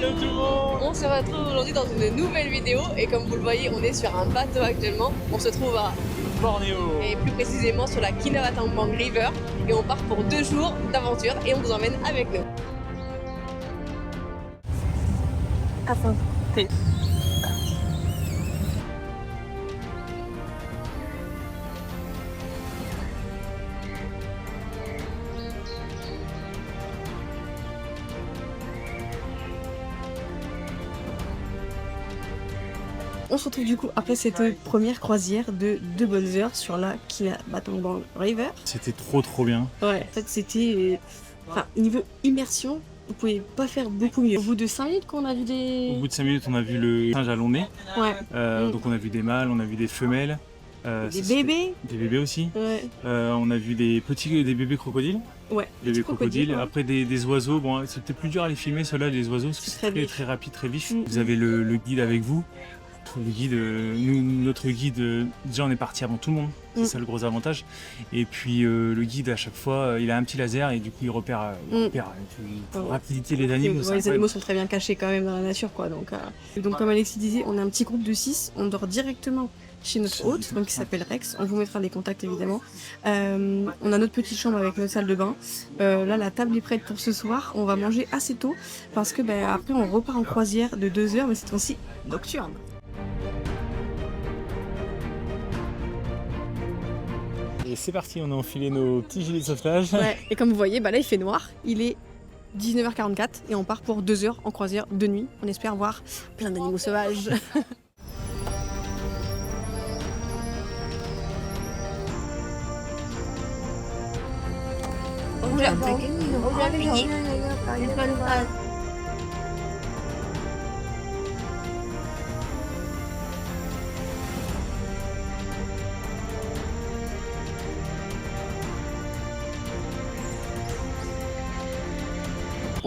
Hello tout le monde. On se retrouve aujourd'hui dans une nouvelle vidéo et comme vous le voyez, on est sur un bateau actuellement. On se trouve à Bornéo. et plus précisément sur la Kinabatangbang River et on part pour 2 jours d'aventure et on vous emmène avec nous. On se retrouve du coup après cette première croisière de 2 bonnes heures sur la Kinabatangbang River. C'était trop bien. Ouais, en fait c'était... Enfin, niveau immersion, vous pouvez pas faire beaucoup mieux. Au bout de 5 minutes qu'on a vu Au des... bout de 5 minutes, on a vu le singe à long nez. Ouais. Donc on a vu des mâles, on a vu des femelles. Des Ça, bébés. Des bébés aussi. Ouais. On a vu des bébés crocodiles. Ouais. Bébés crocodiles. Ouais. Après des oiseaux. Bon, c'était plus dur à les filmer, ceux-là, les oiseaux, parce que c'est très rapide, très vif. Vous avez le guide avec vous. Le guide, notre guide, déjà on est parti avant tout le monde, c'est ça le gros avantage. Et puis le guide à chaque fois, il a un petit laser et du coup il repère pour rapidité les animaux. Ouais, les animaux sont très bien cachés quand même dans la nature quoi. Donc comme Alexis disait, on a un petit groupe de 6, on dort directement chez notre hôte, donc qui s'appelle Rex. On vous mettra les contacts évidemment. On a notre petite chambre avec notre salle de bain. Là la table est prête pour ce soir. On va manger assez tôt parce que après on repart en croisière de 2 heures, mais cette fois-ci nocturne. Et c'est parti, on a enfilé nos petits gilets de sauvetage. Ouais, et comme vous voyez, là il fait noir, il est 19h44 et on part pour 2 heures en croisière de nuit. On espère voir plein d'animaux sauvages.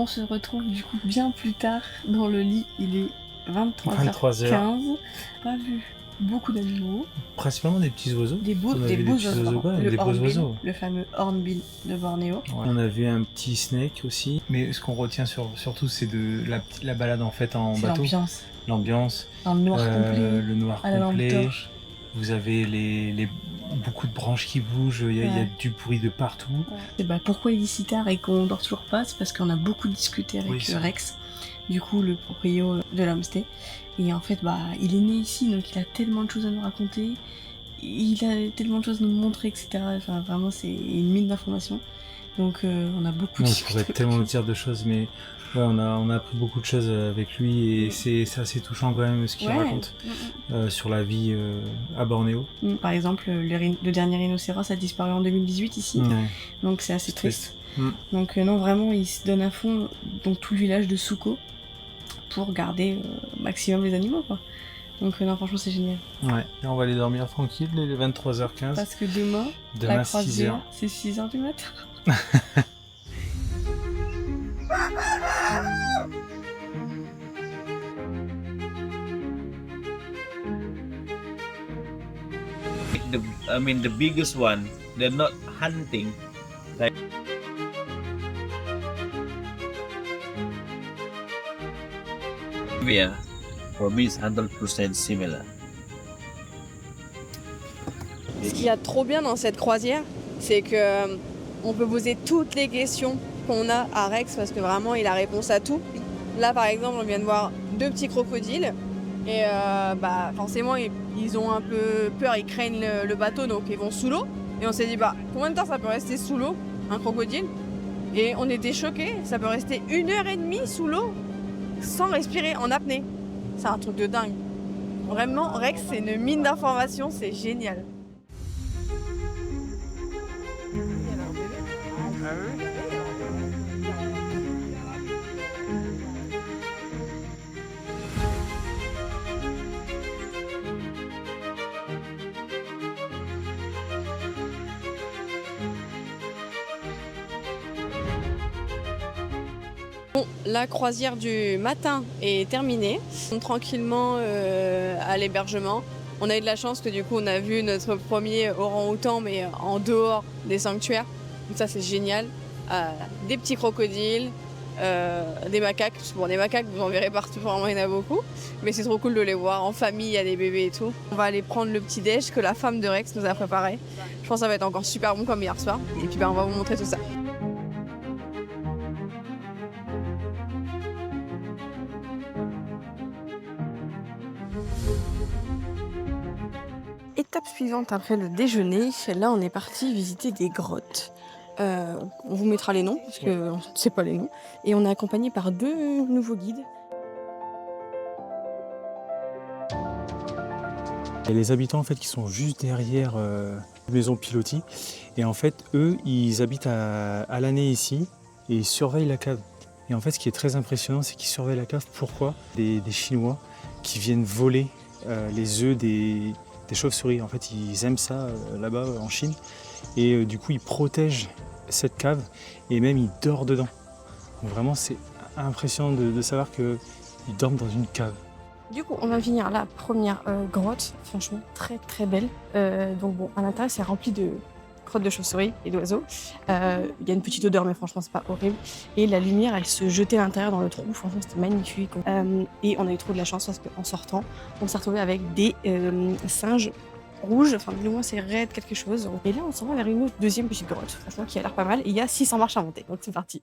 On se retrouve du coup bien plus tard dans le lit, il est 23h15. On a vu beaucoup d'animaux. Principalement des petits oiseaux. Des beaux oiseaux. Le fameux hornbill de Bornéo. Ouais. On a vu un petit snake aussi. Mais ce qu'on retient surtout, c'est de la balade en fait en bateau. L'ambiance. Dans le noir complet. Le noir à la complet. lampe torche. Vous avez beaucoup de branches qui bougent, il y a du bruit de partout. Ouais. Et pourquoi il est si tard et qu'on dort toujours pas, c'est parce qu'on a beaucoup discuté avec Rex, du coup le proprio de l'homestay. Et en fait, il est né ici, donc il a tellement de choses à nous raconter, il a tellement de choses à nous montrer, etc. Enfin, vraiment, c'est une mine d'informations. Donc on a beaucoup discuté. Je pourrais tellement nous dire de choses, mais ouais, on a appris beaucoup de choses avec lui et c'est assez touchant quand même ce qu'il raconte sur la vie à Bornéo. Par exemple, le dernier rhinocéros a disparu en 2018 ici, donc c'est assez triste. Donc non, vraiment, il se donne à fond dans tout le village de Souko pour garder maximum les animaux, quoi. Donc non, franchement, c'est génial. Ouais, et on va aller dormir tranquille, les 23h15. Parce que demain la croisière, c'est 6h du matin. The biggest one, they're not hunting. Like yeah, for me it's 100% similar. Ce qu'il y a de trop bien dans cette croisière, c'est que on peut poser toutes les questions qu'on a à Rex parce que vraiment il a réponse à tout. Là par exemple, on vient de voir 2 petits crocodiles et forcément ils ont un peu peur, ils craignent le bateau donc ils vont sous l'eau. Et on s'est dit combien de temps ça peut rester sous l'eau un crocodile? Et on était choqués, ça peut rester 1h30 sous l'eau sans respirer en apnée. C'est un truc de dingue. Vraiment, Rex c'est une mine d'informations, c'est génial. Bon, la croisière du matin est terminée. On est tranquillement à l'hébergement. On a eu de la chance que du coup on a vu notre premier orang-outan mais en dehors des sanctuaires. Donc ça c'est génial. Des petits crocodiles, des macaques. Bon, des macaques, vous en verrez partout, vraiment il y en a beaucoup. Mais c'est trop cool de les voir en famille, il y a des bébés et tout. On va aller prendre le petit déj que la femme de Rex nous a préparé. Je pense que ça va être encore super bon comme hier soir. Et puis on va vous montrer tout ça. Étape suivante après le déjeuner, là on est parti visiter des grottes. On vous mettra les noms parce qu'on ne sait pas les noms. Et on est accompagné par 2 nouveaux guides. Il y a les habitants en fait qui sont juste derrière la maison Pilotis et en fait eux ils habitent à l'année ici et ils surveillent la cave. Et en fait ce qui est très impressionnant c'est qu'ils surveillent la cave. Pourquoi des Chinois qui viennent voler les œufs des chauves-souris. En fait ils aiment ça là-bas en Chine et du coup ils protègent cette cave et même ils dorment dedans. Donc vraiment c'est impressionnant de savoir qu'ils dorment dans une cave. Du coup, on va finir la première grotte, franchement très très belle. Donc bon, à l'intérieur, c'est rempli de crottes de chauves-souris et d'oiseaux. Il y a une petite odeur, mais franchement, c'est pas horrible. Et la lumière, elle se jetait à l'intérieur dans le trou. Franchement, c'était magnifique. Et on a eu trop de la chance parce qu'en sortant, on s'est retrouvé avec des singes rouges. Enfin, du moins, c'est raide quelque chose. Et là, on s'en va vers une autre deuxième petite grotte, franchement, qui a l'air pas mal. Et il y a 600 marches à monter. Donc c'est parti.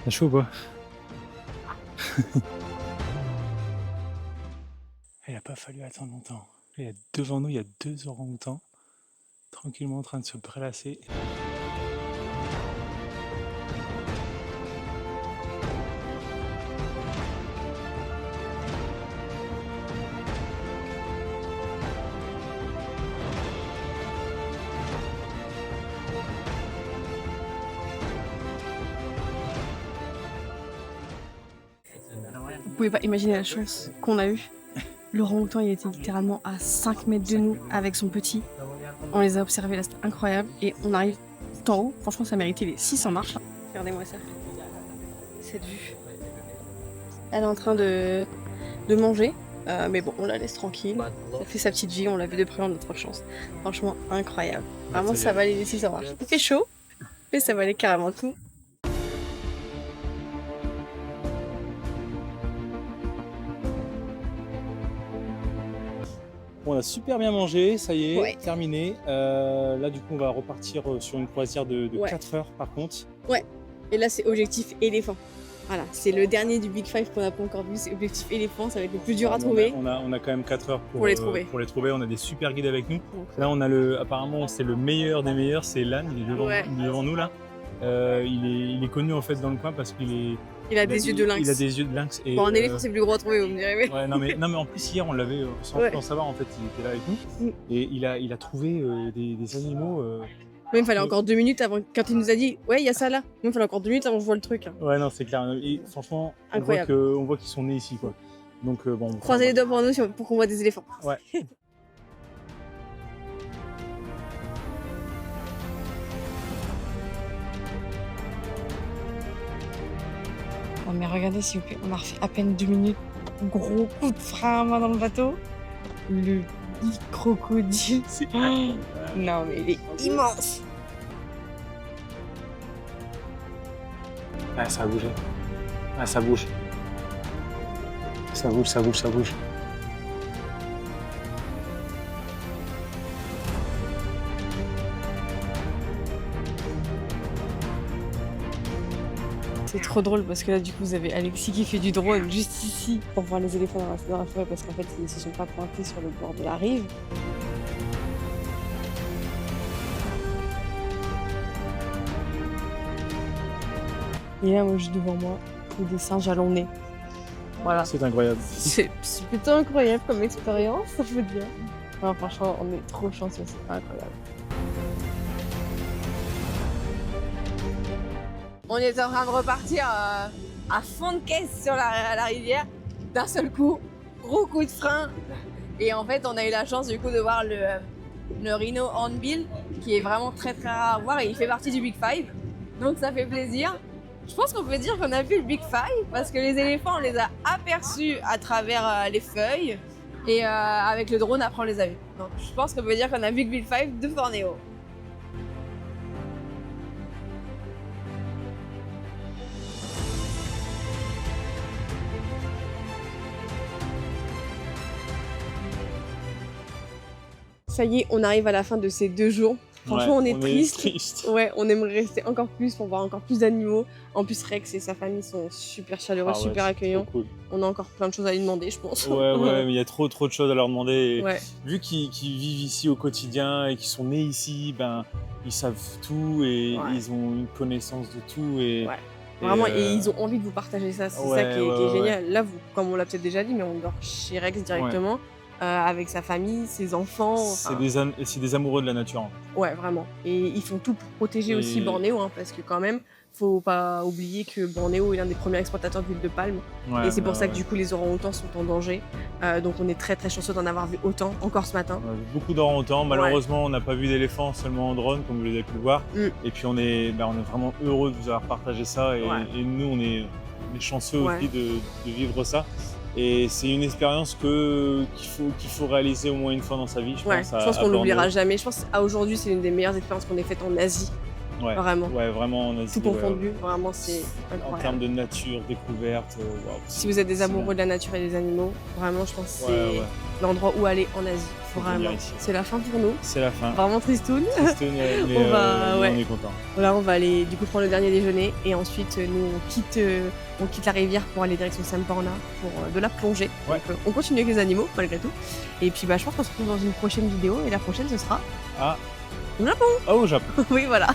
T'as chaud ou pas? Il n'a pas fallu attendre longtemps. Devant nous, il y a 2 orang-outans, tranquillement en train de se prélasser. Vous pouvez pas imaginer la chance qu'on a eue. Le orang-outan, il était littéralement à 5 mètres de nous avec son petit. On les a observés là, c'était incroyable. Et on arrive tout en haut. Franchement, ça méritait les 600 marches. Regardez-moi ça. Cette vue. Elle est en train de manger. Mais bon, on la laisse tranquille. Elle fait sa petite vie, on l'a vu de près, on a trop de chance. Franchement, incroyable. Vraiment, ça valait les 600 marches. Il fait chaud, mais ça valait carrément tout. On a super bien mangé, ça y est, Ouais. terminé. Là, du coup, on va repartir sur une croisière de Ouais. 4 heures par contre. Et là, c'est objectif éléphant. Voilà, c'est le dernier du Big Five qu'on n'a pas encore vu, c'est objectif éléphant, ça va être le plus dur à trouver. On a quand même 4 heures Pour les trouver. pour les trouver. On a des super guides avec nous. Donc, Là, on a apparemment, c'est le meilleur des meilleurs, c'est l'âne, il est devant nous là. Il est connu en fait dans le coin parce qu'il il a des yeux de lynx. Il a des yeux de lynx. Et, Bon, un éléphant, c'est plus gros à trouver, vous me direz. Mais... ouais, non mais en plus hier on l'avait sans savoir en fait, il était là avec nous et il a trouvé des animaux. Même il fallait encore 2 minutes avant, quand il nous a dit ouais, il y a ça là. Même il fallait encore 2 minutes avant que je vois le truc. Ouais, non, c'est clair. Et franchement, Incroyable. on voit qu'ils sont nés ici quoi. Donc bon. Croisez les doigts pour nous pour qu'on voit des éléphants. Ouais. Oh, mais regardez s'il vous plaît, on a refait à peine 2 minutes. Gros coup de frein à main dans le bateau. Le petit crocodile. Non mais il est immense. Ah, ça a bougé. Ah, ça bouge. Ça bouge, ça bouge, ça bouge. C'est trop drôle parce que là du coup vous avez Alexis qui fait du drone juste ici pour voir les éléphants dans la forêt parce qu'en fait ils ne se sont pas pointés sur le bord de la rive. Et là moi juste devant moi, des singes à long nez. Voilà. C'est incroyable. C'est plutôt incroyable comme expérience, ça veut dire. Non, franchement, on est trop chanceux, c'est incroyable. On est en train de repartir à fond de caisse sur la rivière, d'un seul coup, gros coup de frein. Et en fait, on a eu la chance du coup de voir le rhino hornbill, qui est vraiment très très rare à voir et il fait partie du Big Five. Donc ça fait plaisir. Je pense qu'on peut dire qu'on a vu le Big Five parce que les éléphants, on les a aperçus à travers les feuilles et avec le drone, après on les a vus. Donc je pense qu'on peut dire qu'on a vu le Big Five de Bornéo. ça y est, on arrive à la fin de ces 2 jours. Franchement, Ouais, on est triste. triste. Ouais, on aimerait rester encore plus pour voir encore plus d'animaux. En plus, Rex et sa famille sont super chaleureux, Ah ouais, super c'est accueillants. trop cool. On a encore plein de choses à lui demander, je pense. Ouais, mais il y a trop de choses à leur demander. Et Ouais. vu qu'ils vivent ici au quotidien et qu'ils sont nés ici, ben ils savent tout et Ouais. ils ont une connaissance de tout. Et, Ouais. Vraiment, et euh, ils ont envie de vous partager ça. C'est ça ouais, qui est ouais. génial. Là, vous, comme on l'a peut-être déjà dit, mais on dort chez Rex directement, avec sa famille, ses enfants. C'est Enfin, des amoureux de la nature. Hein. ouais, vraiment. Et ils font tout pour protéger aussi Et- Bornéo, hein, parce que quand même, faut pas oublier que Bornéo est l'un des premiers exploitateurs d'huile de palme. Ouais, Et c'est pour ouais, ça que ouais. du coup, les orang-outans sont en danger. Donc on est très très chanceux d'en avoir vu autant, encore ce matin. On a vu beaucoup d'orang-outans. Malheureusement, on n'a pas vu d'éléphants, seulement en drone, comme vous les avez pu le voir. Et puis on est vraiment heureux de vous avoir partagé ça. Et nous, on est chanceux aussi de vivre ça. Et c'est une expérience qu'il faut réaliser au moins une fois dans sa vie, je pense. Je pense qu'on l'oubliera jamais. Je pense qu'à aujourd'hui, c'est une des meilleures expériences qu'on ait faites en Asie. Ouais, vraiment. Ouais, vraiment en Asie. Tout confondu, vraiment, c'est incroyable. En termes de nature, découverte. Si vous êtes des amoureux de la nature et des animaux, vraiment, je pense que c'est l'endroit où aller en Asie. Vraiment. C'est la fin pour nous. C'est la fin. Vraiment tristoun. Tristoun, mais on on est content. Voilà, on va aller du coup prendre le dernier déjeuner et ensuite nous on quitte la rivière pour aller direction Semporna pour de la plongée. Ouais. Donc, on continue avec les animaux malgré tout. Et puis je pense qu'on se retrouve dans une prochaine vidéo et la prochaine ce sera Ah, au Japon. au Japon. Oui, voilà.